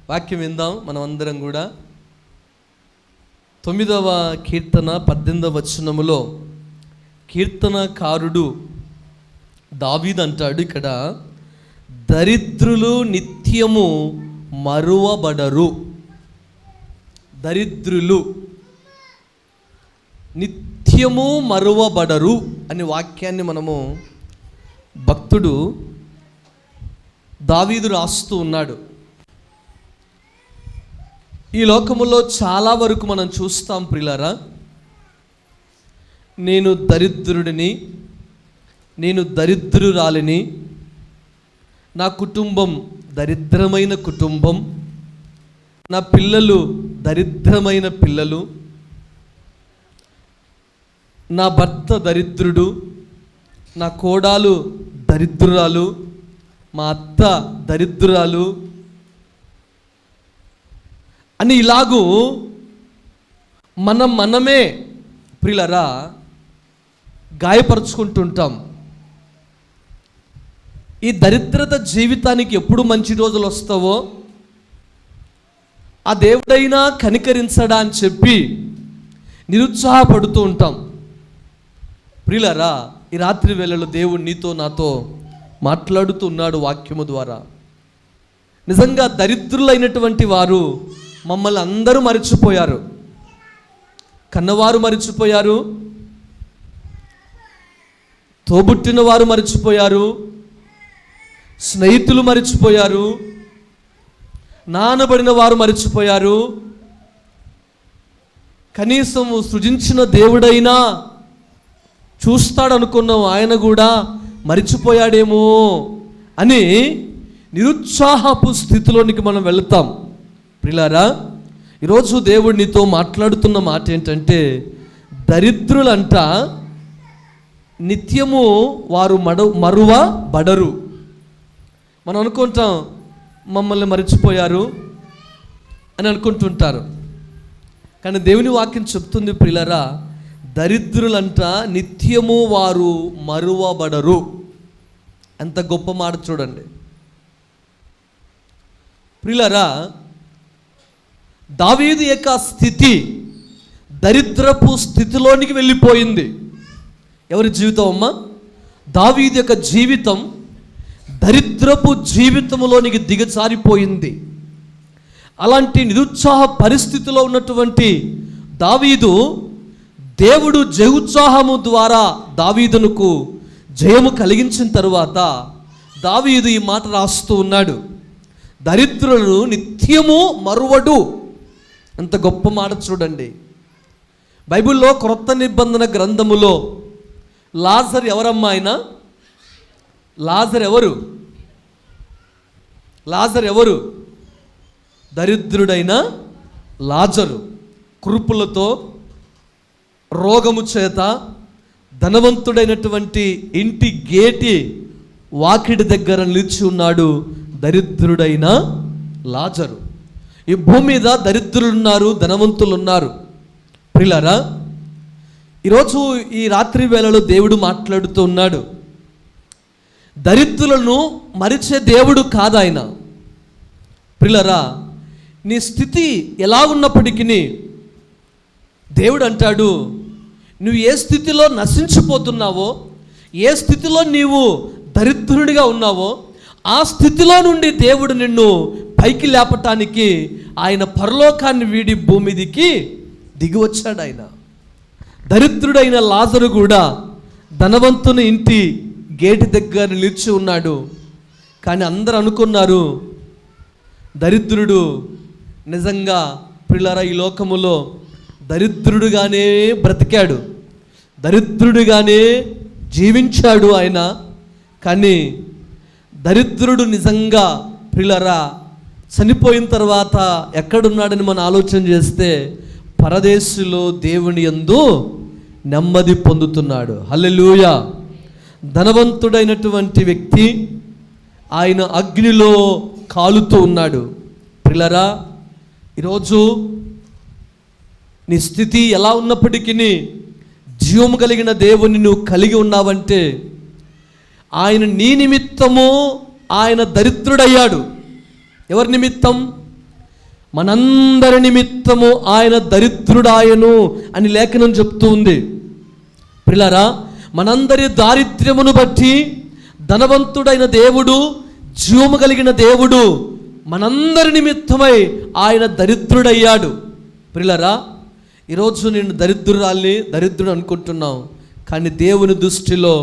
వాక్యం విందాం మనం అందరం కూడా. 9వ కీర్తన 18వ వచనములో కీర్తనకారుడు దావీదు అంటాడు, ఇక్కడ దరిద్రులు నిత్యము మరువబడరు. దరిద్రులు నిత్యము మరువబడరు అనే వాక్యాన్ని మనము భక్తుడు దావీదు రాస్తూ ఉన్నాడు. ఈ లోకములో చాలా వరకు మనం చూస్తాం ప్రియులారా, నేను దరిద్రుడిని, నేను దరిద్రురాలిని, నా కుటుంబం దరిద్రమైన కుటుంబం, నా పిల్లలు దరిద్రమైన పిల్లలు, నా భర్త దరిద్రుడు, నా కోడలు దరిద్రురాలు, మా అత్త దరిద్రురాలు అని ఇలాగూ మనమే ప్రియులరా గాయపరుచుకుంటుంటాం. ఈ దరిద్రత జీవితానికి ఎప్పుడు మంచి రోజులు వస్తావో ఆ దేవుడైనా కనికరించడా అని చెప్పి నిరుత్సాహపడుతూ ఉంటాం. ప్రియులరా, ఈ రాత్రి వేళలో దేవుడు నీతో నాతో మాట్లాడుతూ ఉన్నాడు వాక్యము ద్వారా. నిజంగా దరిద్రులైనటువంటి వారు మమ్మల్ని అందరూ మరిచిపోయారు. కన్నవారు మరిచిపోయారు, తోబుట్టిన వారు మరిచిపోయారు, స్నేహితులు మరిచిపోయారు, నానబడిన వారు మరిచిపోయారు. కనీసం సృజించిన దేవుడైనా చూస్తాడనుకున్నాం, ఆయన కూడా మరిచిపోయాడేమో అని నిరుత్సాహపు స్థితిలోనికి మనం వెళతాం. ప్రియులారా, ఈరోజు దేవుడు నీతో మాట్లాడుతున్న మాట ఏంటంటే, దరిద్రులంట నిత్యము వారు మరువబడరు. మనం అనుకుంటాం మమ్మల్ని మరిచిపోయారు అని అనుకుంటుంటారు, కానీ దేవుని వాక్యం చెప్తుంది ప్రియులారా, దరిద్రులంట నిత్యము వారు మరువబడరు. ఎంత గొప్ప మాట చూడండి ప్రియులారా. దావీదు యొక్క స్థితి దరిద్రపు స్థితిలోనికి వెళ్ళిపోయింది. ఎవరి జీవితం అమ్మా? దావీదు యొక్క జీవితం దరిద్రపు జీవితంలోనికి దిగజారిపోయింది. అలాంటి నిరుత్సాహ పరిస్థితిలో ఉన్నటువంటి దావీదు, దేవుడు జయోత్సాహము ద్వారా దావీదునకు జయము కలిగించిన తరువాత దావీదు ఈ మాట రాస్తూ ఉన్నాడు, దరిద్రులను నిత్యము మరువడు. ఎంత గొప్ప మాట చూడండి. బైబిల్లో క్రొత్త నిబంధన గ్రంథములో లాజరు ఎవరమ్మా? ఆయన లాజరు ఎవరు? దరిద్రుడైన లాజరు, కురుపులతో, రోగము చేత ధనవంతుడైనటువంటి ఇంటి గేటి వాకిడి దగ్గర నిలిచి ఉన్నాడు దరిద్రుడైన లాజరు. ఈ భూమి మీద దరిద్రులు ఉన్నారు, ధనవంతులు ఉన్నారు. ప్రియులారా, ఈరోజు ఈ రాత్రి వేళలో దేవుడు మాట్లాడుతూ ఉన్నాడు, దరిద్రులను మరిచే దేవుడు కాదు ఆయన. ప్రియులారా, నీ స్థితి ఎలా ఉన్నప్పటికీ దేవుడు అంటాడు, నువ్వు ఏ స్థితిలో నశించిపోతున్నావో, ఏ స్థితిలో నీవు దరిద్రుడిగా ఉన్నావో, ఆ స్థితిలో నుండి దేవుడు నిన్ను పైకి లేపటానికి ఆయన పరలోకాన్ని వీడి భూమి మీదికి దిగి వచ్చాడు. ఆయన దరిద్రుడైన లాజరు కూడా ధనవంతుని ఇంటి గేటు దగ్గర నిలిచి ఉన్నాడు. కానీ అందరూ అనుకున్నారు దరిద్రుడు నిజంగా ప్రియులారా ఈ లోకములో దరిద్రుడుగానే బ్రతికాడు, దరిద్రుడిగానే జీవించాడు ఆయన. కానీ దరిద్రుడు నిజంగా ప్రియులారా చనిపోయిన తర్వాత ఎక్కడున్నాడని మనం ఆలోచన చేస్తే పరదేశులో దేవుని యందు నెమ్మది పొందుతున్నాడు. హల్లెలూయా. ధనవంతుడైనటువంటి వ్యక్తి ఆయన అగ్నిలో కాలుతూ ఉన్నాడు. ప్రియులారా, ఈరోజు నీ స్థితి ఎలా ఉన్నప్పటికీ జీవము కలిగిన దేవుని నువ్వు కలిగి ఉన్నావంటే ఆయన నీ నిమిత్తము ఆయన దరిద్రుడయ్యాడు. ఎవరి నిమిత్తం? మనందరి నిమిత్తము ఆయన దరిద్రుడాయను అని లేఖనం చెప్తూ ఉంది. ప్రియులారా, మనందరి దారిద్ర్యమును బట్టి ధనవంతుడైన దేవుడు, జీవము కలిగిన దేవుడు మనందరి నిమిత్తమై ఆయన దరిద్రుడయ్యాడు. ప్రియులారా, ఈరోజు నేను దరిద్రుడు అనుకుంటున్నాం, కానీ దేవుని దృష్టిలో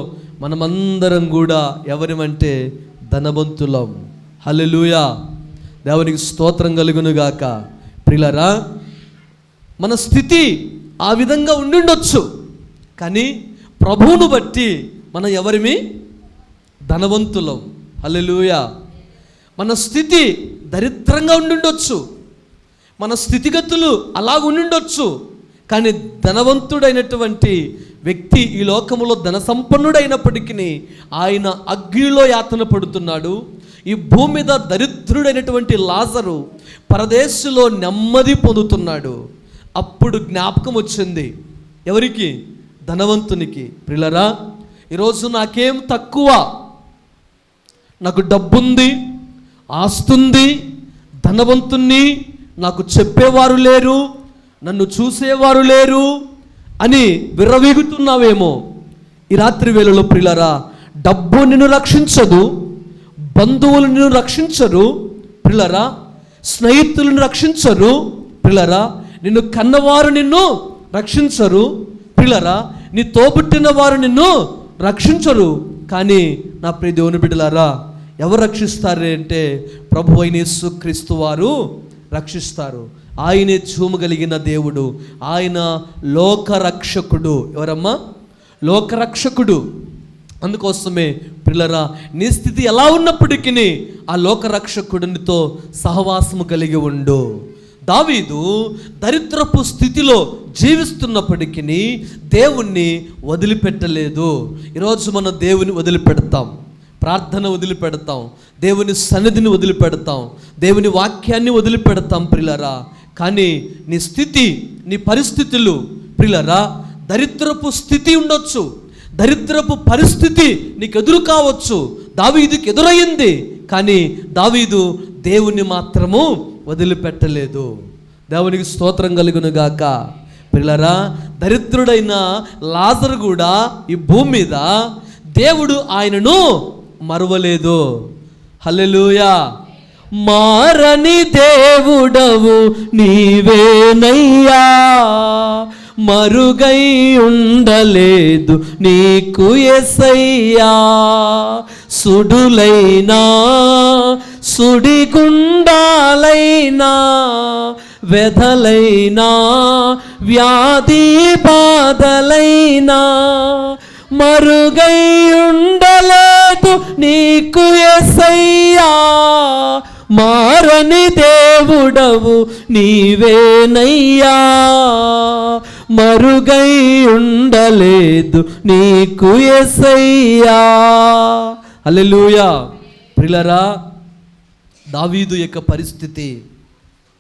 మనమందరం కూడా ఎవరిమంటే ధనవంతులం. హల్లెలూయా, దేవునికి స్తోత్రం కలుగునుగాక. ప్రియులారా, మన స్థితి ఆ విధంగా ఉండుండొచ్చు, కానీ ప్రభువును బట్టి మనం ఎవరిమి? ధనవంతులం. హల్లెలూయా. మన స్థితి దరిద్రంగా ఉండుండొచ్చు, మన స్థితిగతులు అలాగ ఉండుండొచ్చు, కానీ ధనవంతుడైనటువంటి వ్యక్తి ఈ లోకములో ధన సంపన్నుడైనప్పటికీ ఆయన అగ్నిలో యాతన పడుతున్నాడు. ఈ భూమి మీద దరిద్రుడైనటువంటి లాజరు పరదేశంలో నెమ్మది పొందుతున్నాడు. అప్పుడు జ్ఞాపకం వచ్చింది ఎవరికి? ధనవంతునికి. ప్రియులారా, ఈరోజు నాకేం తక్కువ, నాకు డబ్బుంది, ఆస్తుంది, ధనవంతుణ్ణి, నాకు చెప్పేవారు లేరు, నన్ను చూసేవారు లేరు అని విర్రవీగుతున్నావేమో. ఈ రాత్రి వేళలో ప్రియులారా, డబ్బు నిన్ను రక్షించదు, బంధువులు నిన్ను రక్షించరు ప్రియులారా, స్నేహితులను రక్షించరు ప్రియులారా, నిన్ను కన్నవారు నిన్ను రక్షించరు ప్రియులారా, నీ తోబుట్టిన వారు నిన్ను రక్షించరు. కానీ నా ప్రియ దేవుని బిడ్డలారా, ఎవరు రక్షిస్తారు అంటే ప్రభు అయిన యేసుక్రీస్తు వారు రక్షిస్తారు. ఆయనే జీవము కలిగిన దేవుడు, ఆయన లోకరక్షకుడు. ఎవరమ్మా? లోకరక్షకుడు. అందుకోసమే ప్రియులారా, నీ స్థితి ఎలా ఉన్నప్పటికీ ఆ లోకరక్షకుడితో సహవాసము కలిగి ఉండు. దావీదు దరిద్రపు స్థితిలో జీవిస్తున్నప్పటికీ దేవుణ్ణి వదిలిపెట్టలేదు. ఈరోజు మనం దేవుని వదిలిపెడతాం, ప్రార్థన వదిలిపెడతాం, దేవుని సన్నిధిని వదిలిపెడతాం, దేవుని వాక్యాన్ని వదిలిపెడతాం ప్రియులారా. కానీ నీ స్థితి, నీ పరిస్థితులు ప్రియులారా, దరిద్రపు స్థితి ఉండొచ్చు, దరిద్రపు పరిస్థితి నీకు ఎదురు కావచ్చు. దావీదుకి ఎదురయ్యింది, కానీ దావీదు దేవుణ్ణి మాత్రము వదిలిపెట్టలేదు. దేవునికి స్తోత్రం కలుగును గాక. ప్రియులారా, దరిద్రుడైన లాజరు కూడా ఈ భూమి మీద దేవుడు ఆయనను మరువలేదు. హల్లెలూయా. మారని దేవుడవు నీవేనయ్యా, మరుగై ఉండలేదు నీకు యేసయ్యా. సుడులైనా సుడిగుండాలైనా వ్యధలైనా వ్యాధి బాధలైనా మరుగై ఉండలేదు నీకు యేసయ్యా. మారని దేవుడవు నీవేనయ్యా, మరుగై ఉండలేదు నీకు యేసయ్యా. హల్లెలూయా. ప్రియులారా, దావీదు యొక్క పరిస్థితి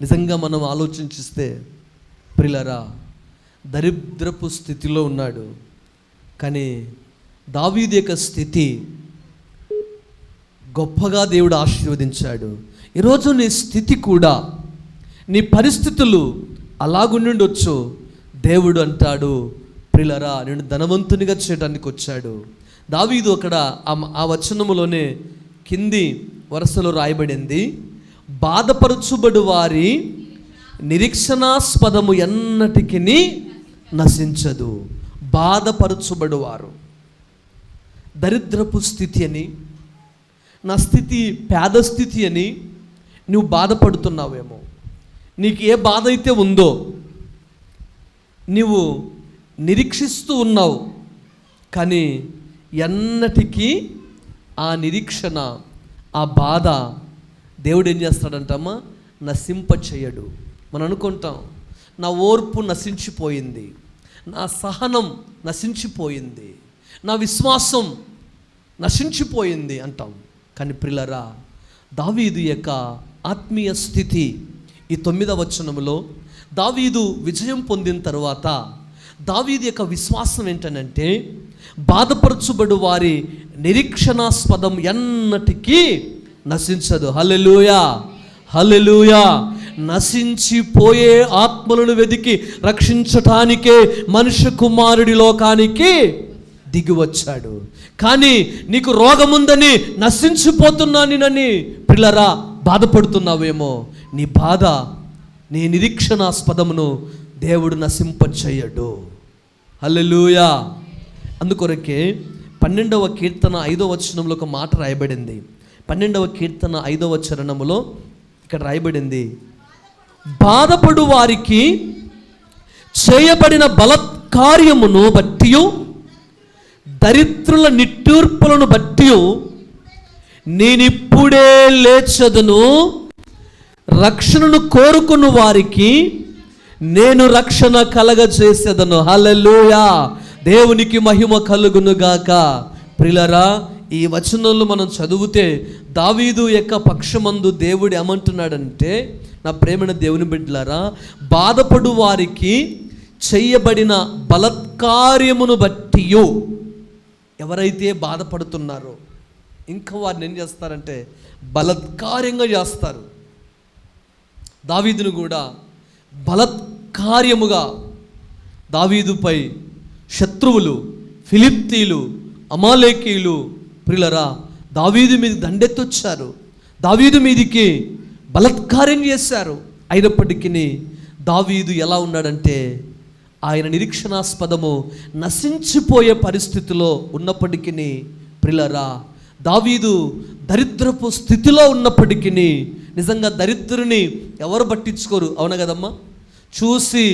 నిజంగా మనం ఆలోచించిస్తే ప్రియులారా, దరిద్రపు స్థితిలో ఉన్నాడు. కానీ దావీదు యొక్క స్థితి గొప్పగా దేవుడు ఆశీర్వదించాడు. ఈరోజు నీ స్థితి కూడా, నీ పరిస్థితులు అలాగుండొచ్చు. దేవుడు అంటాడు, ప్రియులారా, నేను ధనవంతునిగా చేయడానికి వచ్చాడు. దావీదు అక్కడ ఆ వచనములోనే కింది వరుసలో రాయబడింది, బాధపరచుబడు వారి నిరీక్షణాస్పదము ఎన్నటికి నశించదు. బాధపరచుబడువారు, దరిద్రపు స్థితి అని, నా స్థితి పేద స్థితి అని నువ్వు బాధపడుతున్నావేమో. నీకు ఏ బాధ అయితే ఉందో నీవు నిరీక్షిస్తూ ఉన్నావు, కానీ ఎన్నటికీ ఆ నిరీక్షణ, ఆ బాధ దేవుడు ఏం చేస్తాడంటమ్మా? నశింప చేయడు. మనం అనుకుంటాం, నా ఓర్పు నశించిపోయింది, నా సహనం నశించిపోయింది, నా విశ్వాసం నశించిపోయింది అంటాం. కానీ ప్రియులారా, దావీదు యొక్క ఆత్మీయ స్థితి ఈ 9వ వచనములో దావీదు విజయం పొందిన తర్వాత దావీదు యొక్క విశ్వాసం ఏంటనంటే, బాధపరచుబడు వారి నిరీక్షణాస్పదం ఎన్నటికీ నశించదు. హల్లెలూయా, హల్లెలూయా. నశించిపోయే ఆత్మలను వెదికి రక్షించటానికే మనుష్య కుమారుడి లోకానికి దిగి వచ్చాడు. కానీ నీకు రోగముందని నశించిపోతున్నానని పిల్లరా బాధపడుతున్నావేమో. నీ బాధ, నీ నిరీక్షణాస్పదమును దేవుడు నశింపచేయడు. హల్లెలూయా. అందుకొరకే 12వ కీర్తన 5వ వచనంలో ఒక మాట రాయబడింది. 12వ కీర్తన 5వ చరణములో ఇక్కడ రాయబడింది, బాధపడు వారికి చేయబడిన బలత్కార్యమును బట్టి, దరిద్రుల నిట్టూర్పులను బట్టి నేనిప్పుడే లేచదును, రక్షణను కోరుకున్న వారికి నేను రక్షణ కలగజేసేదను. హల్లెలూయా. దేవునికి మహిమ కలుగునుగాక. ప్రియులారా, ఈ వచనంలో మనం చదివితే దావీదు యొక్క పక్షమందు దేవుడు ఏమంటున్నాడంటే, నా ప్రేమైన దేవుని బిడ్డలారా, బాధపడు వారికి చేయబడిన బలత్కార్యమును బట్టి, ఎవరైతే బాధపడుతున్నారో ఇంకా వారిని ఏం చేస్తారంటే బలత్కార్యంగా చేస్తారు. దావీదును కూడా బలత్కార్యముగా దావీదుపై శత్రువులు, ఫిలిప్తీలు, అమాలేకీయులు ప్రియులరా దావీదు మీద దండెత్తొచ్చారు. దావీదు మీదికి బలత్కార్యం చేశారు. అయినప్పటికీ దావీదు ఎలా ఉన్నాడంటే, ఆయన నిరీక్షణాస్పదము నశించిపోయే పరిస్థితిలో ఉన్నప్పటికీ ప్రియులరా, దావీదు దరిద్రపు స్థితిలో ఉన్నప్పటికీ, నిజంగా దరిద్రుని ఎవరు పట్టించుకోరు, అవునా కదమ్మా? చూసి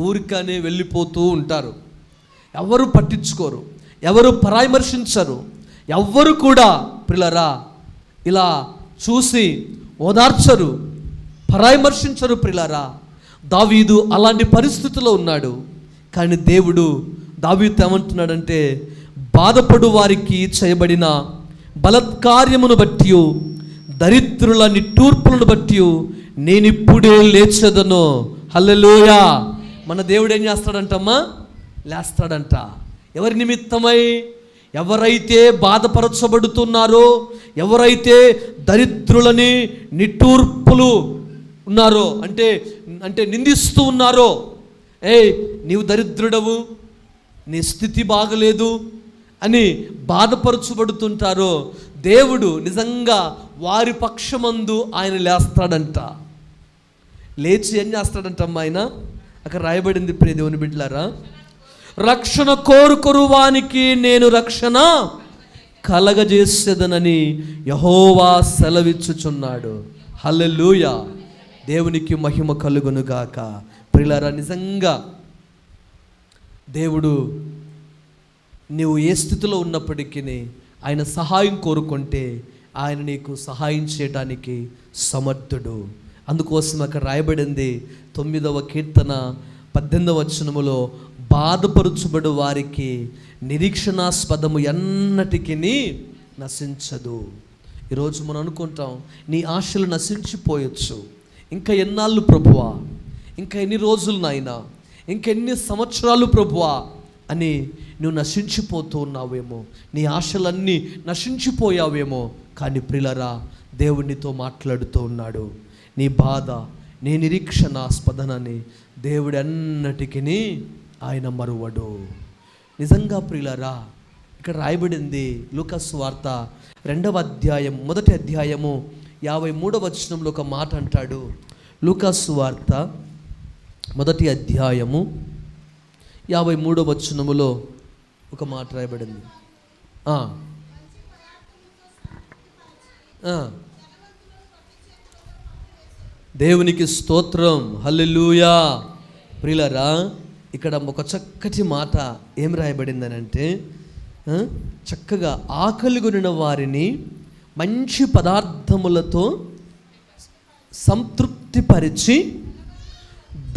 ఊరికనే వెళ్ళిపోతూ ఉంటారు. ఎవరు పట్టించుకోరు, ఎవరు పరామర్శించరు, ఎవ్వరు కూడా ప్రియులారా ఇలా చూసి ఓదార్చరు, పరామర్శించరు. ప్రియులారా, దావీదు అలాంటి పరిస్థితిలో ఉన్నాడు. కానీ దేవుడు దావీదు ఏమంటున్నాడంటే, బాధపడు వారికి చేయబడిన బలత్కార్యమును బట్టి, దరిద్రుల నిట్టూర్పులను బట్టి నేనిప్పుడే లేచదను. హల్లెలూయా. మన దేవుడు ఏం చేస్తాడంటమ్మా? లేస్తాడంట. ఎవరి నిమిత్తమై? ఎవరైతే బాధపరచబడుతున్నారో, ఎవరైతే దరిద్రులని నిట్టూర్పులు ఉన్నారో, అంటే నిందిస్తూ ఉన్నారో, నీవు దరిద్రుడవు, నీ స్థితి బాగలేదు అని బాధపరచబడుతుంటారో, దేవుడు నిజంగా వారి పక్షమందు ఆయన లేస్తాడంట. లేచి ఏం చేస్తాడంటమ్మా ఆయన? అక్కడ రాయబడింది ప్రియ దేవుని బిడ్డలారా, రక్షణ కోరుకొరువానికి నేను రక్షణ కలగజేసేదనని యెహోవా సెలవిచ్చుచున్నాడు. హల్లెలూయా. దేవునికి మహిమ కలుగునుగాక. ప్రియులారా, నిజంగా దేవుడు నీవు ఏ స్థితిలో ఉన్నప్పటికీ ఆయన సహాయం కోరుకుంటే ఆయన నీకు సహాయం చేయడానికి సమర్థుడు. అందుకోసం అక్కడ రాయబడింది 9వ కీర్తన 18వ వచనములో, బాధపరుచుబడు వారికి నిరీక్షణాస్పదము ఎన్నటికీ నశించదు. ఈరోజు మనం అనుకుంటాం, నీ ఆశలు నశించిపోయొచ్చు, ఇంకా ఎన్నాళ్ళు ప్రభువా, ఇంకా ఎన్ని రోజులు నాయనా, ఇంకెన్ని సంవత్సరాలు ప్రభువా అని నువ్వు నశించిపోతూ ఉన్నావేమో, నీ ఆశలన్నీ నశించిపోయావేమో. కానీ ప్రియులారా, దేవునితో మాట్లాడుతూ ఉన్నాడు. నీ బాధ, నీ నిరీక్షణాస్పదనని దేవుడు అన్నటికీ ఆయన మరువడు. నిజంగా ప్రియులారా, ఇక్కడ రాయబడింది లూకా సువార్త 2వ అధ్యాయం 1వ అధ్యాయము 53వ వచనంలో ఒక మాట అంటాడు. లూకా సువార్త 1వ అధ్యాయము 53వ వచనములో ఒక మాట రాయబడింది. దేవునికి స్తోత్రం. హల్లెలూయా. ప్రియులారా, ఇక్కడ ఒక చక్కటి మాట ఏం రాయబడిందనంటే, చక్కగా ఆకలిగొనిన వారిని మంచి పదార్థములతో సంతృప్తిపరిచి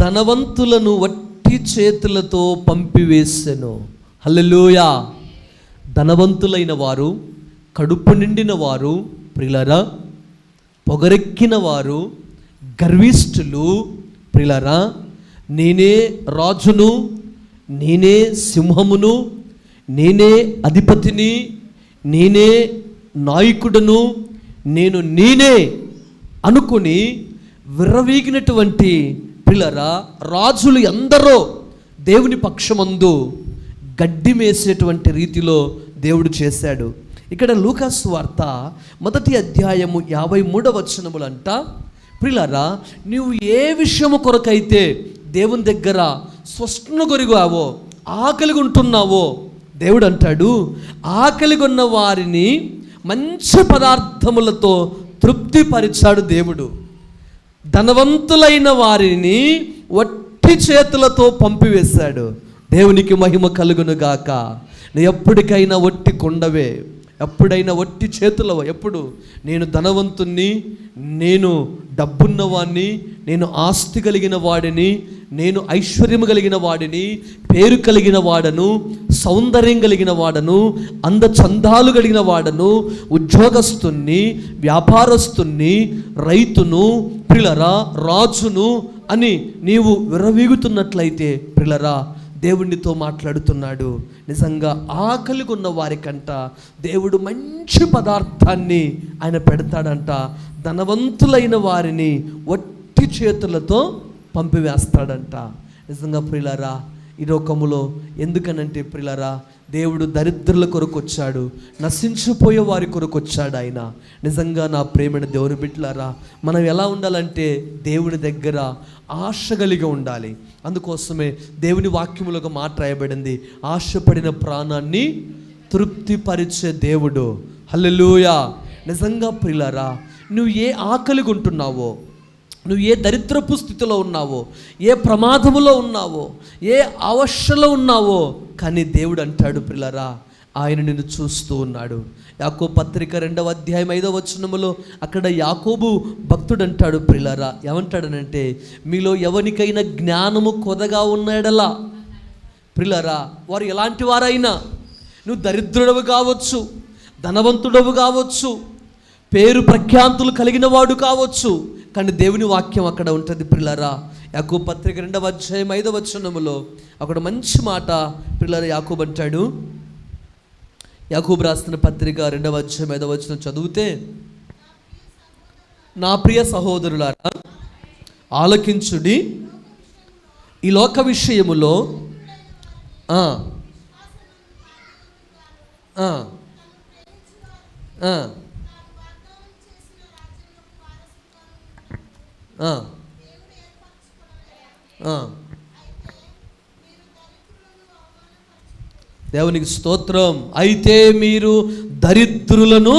ధనవంతులను వట్టి చేతులతో పంపివేసెను. హల్లెలూయా. ధనవంతులైన వారు, కడుపు నిండిన వారు ప్రియులారా, పొగరెక్కిన వారు, గర్విష్ఠులు ప్రియులారా, నేనే రాజును, నేనే సింహమును, నేనే అధిపతిని, నేనే నాయకుడును, నేనే అనుకుని విర్రవీగినటువంటి పిల్లరా రాజులు ఎందరో దేవుని పక్షమందు గడ్డి మేసేటువంటి రీతిలో దేవుడు చేశాడు. ఇక్కడ లూకాసు వార్త 1వ అధ్యాయము 53వ వచనములంట, ప్రియులారా నీవు ఏ విషయము కొరకైతే దేవుని దగ్గర స్వస్థను కొరిగావో, ఆకలిగా ఉంటున్నావో, దేవుడు అంటాడు ఆకలిగా ఉన్న వారిని మంచి పదార్థములతో తృప్తిపరిచాడు దేవుడు. ధనవంతులైన వారిని వట్టి చేతులతో పంపివేశాడు. దేవునికి మహిమ కలుగును గాక. నువ్వు ఎప్పటికైనా వట్టి కొండవే, ఎప్పుడైనా వట్టి చేతులవో. ఎప్పుడు నేను ధనవంతుణ్ణి, నేను డబ్బున్నవాడిని, నేను ఆస్తి కలిగిన వాడిని, నేను ఐశ్వర్యము కలిగిన వాడిని, పేరు కలిగిన వాడను, సౌందర్యం కలిగిన వాడను, అందచందాలు కలిగిన వాడను, ఉద్యోగస్తుణ్ణి, వ్యాపారస్తుణ్ణి, రైతును, ప్రిలరా రాజును అని నీవు విర్రవీగుతున్నట్లయితే ప్రిలరా దేవునితో మాట్లాడుతున్నాడు. నిజంగా ఆకలిగా ఉన్న వారికంట దేవుడు మంచి పదార్థాన్ని ఆయన పెడతాడంట. ధనవంతులైన వారిని వట్టి చేతులతో పంపివేస్తాడంట. నిజంగా ప్రియులారా ఈ లోకములో ఎందుకనంటే ప్రియులారా దేవుడు దరిద్రుల కొరకు వచ్చాడు, నశించిపోయే వారి కొరకు వచ్చాడు ఆయన. నిజంగా నా ప్రేమైన దేవుని బిడ్డలారా మనం ఎలా ఉండాలంటే దేవుని దగ్గర ఆశ కలిగి ఉండాలి. అందుకోసమే దేవుని వాక్యములకు మాట రాయబడింది, ఆశపడిన ప్రాణాన్ని తృప్తిపరిచే దేవుడు. హల్లెలూయా. నిజంగా ప్రియులారా నువ్వు ఏ ఆకలిగా ఉంటున్నావో, నువ్వు ఏ దరిద్రపు స్థితిలో ఉన్నావో, ఏ ప్రమాదములో ఉన్నావో, ఏ అవస్థలో ఉన్నావో, కానీ దేవుడు అంటాడు ప్రియులారా ఆయన నిన్ను చూస్తూ ఉన్నాడు. యాకోబు పత్రిక 2వ అధ్యాయం 5వ వచనములో అక్కడ యాకోబు భక్తుడు అంటాడు ప్రియులారా, ఏమంటాడనంటే మీలో ఎవరికైనా జ్ఞానము కొదగా ఉన్నాడలా ప్రియులారా వారు ఎలాంటి వారైనా, నువ్వు దరిద్రుడవు కావచ్చు, ధనవంతుడవు కావచ్చు, పేరు ప్రఖ్యాతులు కలిగిన వాడు కావచ్చు, కానీ దేవుని వాక్యం అక్కడ ఉంటుంది ప్రియులారా. యాకోబు పత్రిక 2వ అధ్యాయం 5వ వచనములో అక్కడ మంచి మాట ప్రియులారా యాకోబు అంటాడు. యాకోబు రాసిన పత్రిక 2వ అధ్యాయం 5వ వచనం చదివితే, నా ప్రియ సహోదరులారా ఆలకించుడి, ఈ లోక విషయములో దేవునికి స్తోత్రం. అయితే మీరు దరిద్రులను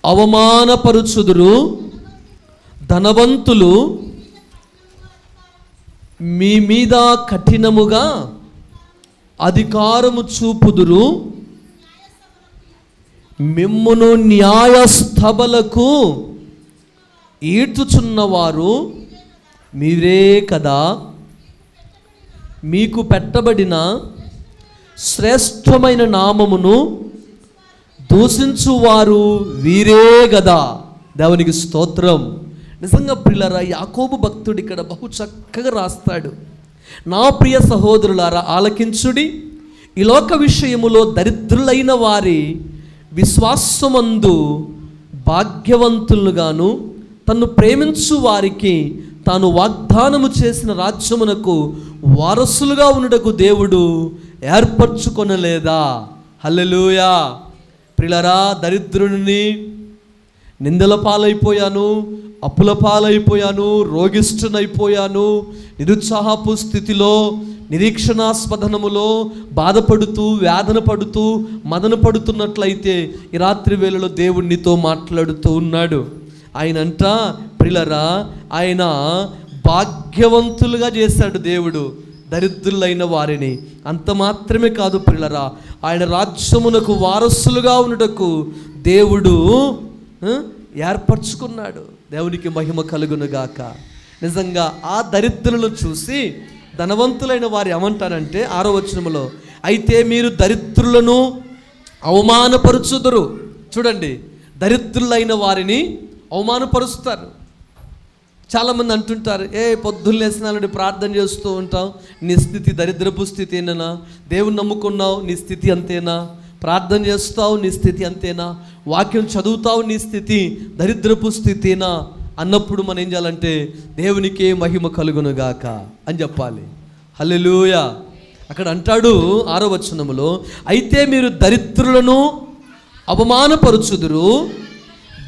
అవమానపరుచుదురు, ధనవంతులు మీ మీద కఠినముగా అధికారము చూపుదురు, మిమ్మును న్యాయస్థభలకు ఈడ్చుచున్నవారు మీరే కదా. మీకు పెట్టబడిన శ్రేష్టమైన నామమును దూషించువారు వీరే కదా. దేవునికి స్తోత్రం. నిజంగా ప్రియులారా యాకోబు భక్తుడు ఇక్కడ బహు చక్కగా రాస్తాడు, నా ప్రియ సహోదరులారా ఆలకించుడి, ఈ లోక విషయములో దరిద్రులైన వారి విశ్వాసమందు భాగ్యవంతులుగాను తన్ను ప్రేమించు వారికి తాను వాగ్దానము చేసిన రాజ్యమునకు వారసులుగా ఉండుటకు దేవుడు ఏర్పరచుకొనలేదా. హల్లెలూయా. ప్రియులారా దరిద్రుని నిందల పాలైపోయాను, అప్పుల పాలైపోయాను, రోగిష్ఠునైపోయాను, నిరుత్సాహపు స్థితిలో, నిరీక్షణాస్పదనములో బాధపడుతూ వేదన పడుతూ మదన పడుతున్నట్లయితే ఈ రాత్రి వేళలో దేవుడు నీతో మాట్లాడుతూ ఉన్నాడు. ఆయన అంట ప్రియులారా ఆయన భాగ్యవంతులుగా చేశాడు దేవుడు దరిద్రులైన వారిని. అంత మాత్రమే కాదు ప్రియులారా ఆయన రాజ్యమునకు వారసులుగా ఉండుటకు దేవుడు ఏర్పరచుకున్నాడు. దేవునికి మహిమ కలుగునుగాక. నిజంగా ఆ దరిద్రులను చూసి ధనవంతులైన వారు ఏమంటారంటే 6వ వచనములో, అయితే మీరు దరిద్రులను అవమానపరుచుదురు. చూడండి, దరిద్రులైన వారిని అవమానపరుస్తారు. చాలామంది అంటుంటారు, పొద్దున్న లేసినాలని ప్రార్థన చేస్తూ ఉంటాం, నీ స్థితి దరిద్రపు స్థితేనా, దేవుని నమ్ముకున్నావు నీ స్థితి అంతేనా, ప్రార్థన చేస్తావు నీ స్థితి అంతేనా, వాక్యం చదువుతావు నీ స్థితి దరిద్రపు స్థితేనా అన్నప్పుడు మనం ఏం చేయాలంటే దేవునికే మహిమ కలుగునుగాక అని చెప్పాలి. హల్లెలూయా. అక్కడ అంటాడు 6వ వచనములో, అయితే మీరు దరిద్రులను అవమానపరుచుదురు,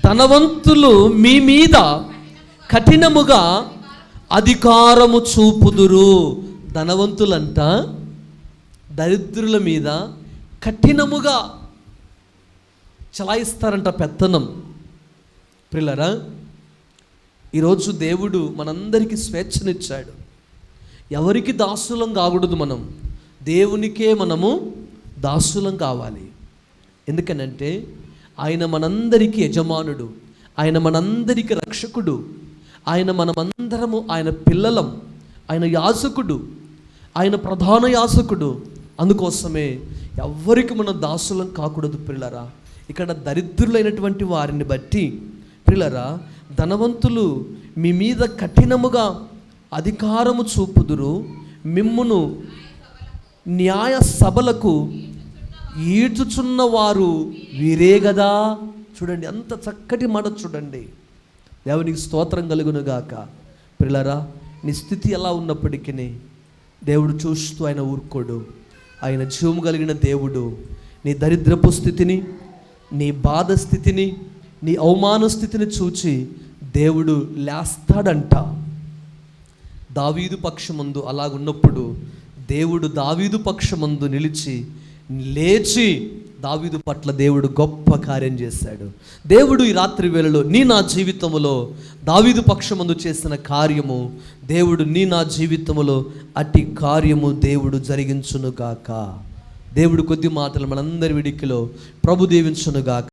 ధనవంతులు మీ మీద కఠినముగా అధికారము చూపుదురు. ధనవంతులంట దరిద్రుల మీద కఠినముగా చలాయిస్తారంట పెత్తనం. ప్రియులారా, ఈరోజు దేవుడు మనందరికీ స్వేచ్ఛనిచ్చాడు. ఎవరికి దాసులం కాకూడదు, మనం దేవునికే మనము దాసులం కావాలి. ఎందుకనంటే ఆయన మనందరికీ యజమానుడు, ఆయన మనందరికీ రక్షకుడు, ఆయన మనమందరము ఆయన పిల్లలం, ఆయన యాజకుడు, ఆయన ప్రధాన యాజకుడు. అందుకోసమే ఎవ్వరికి మనం దాసులం కాకూడదు. ప్రియులారా, ఇక్కడ దరిద్రులైనటువంటి వారిని బట్టి ప్రియులారా, ధనవంతులు మీ మీద కఠినముగా అధికారము చూపుదురు, మిమ్మును న్యాయ సభలకు ఈడ్చుచున్న వారు వీరే గదా. చూడండి, అంత చక్కటి మాట చూడండి. దేవునికి స్తోత్రం కలుగునుగాక. ప్రియులారా, నీ స్థితి ఎలా ఉన్నప్పటికీ దేవుడు చూస్తూ ఆయన ఊరుకోడు. ఆయన జీవము కలిగిన దేవుడు. నీ దరిద్రపు స్థితిని, నీ బాధ స్థితిని, నీ అవమాన స్థితిని చూచి దేవుడు లేస్తాడంట. దావీదు పక్షమందు అలాగున్నప్పుడు దేవుడు దావీదు పక్షమందు నిలిచి లేచి దావీదు పట్ల దేవుడు గొప్ప కార్యం చేశాడు. దేవుడు ఈ రాత్రి వేళలో నా జీవితంలో దావీదు పక్షమందు చేసిన కార్యము దేవుడు నా జీవితంలో అట్టి కార్యము దేవుడు జరిగించునుగాక. దేవుడు కొద్ది మాటలు మనందరి విడికిలో ప్రభు దీవించునుగాక.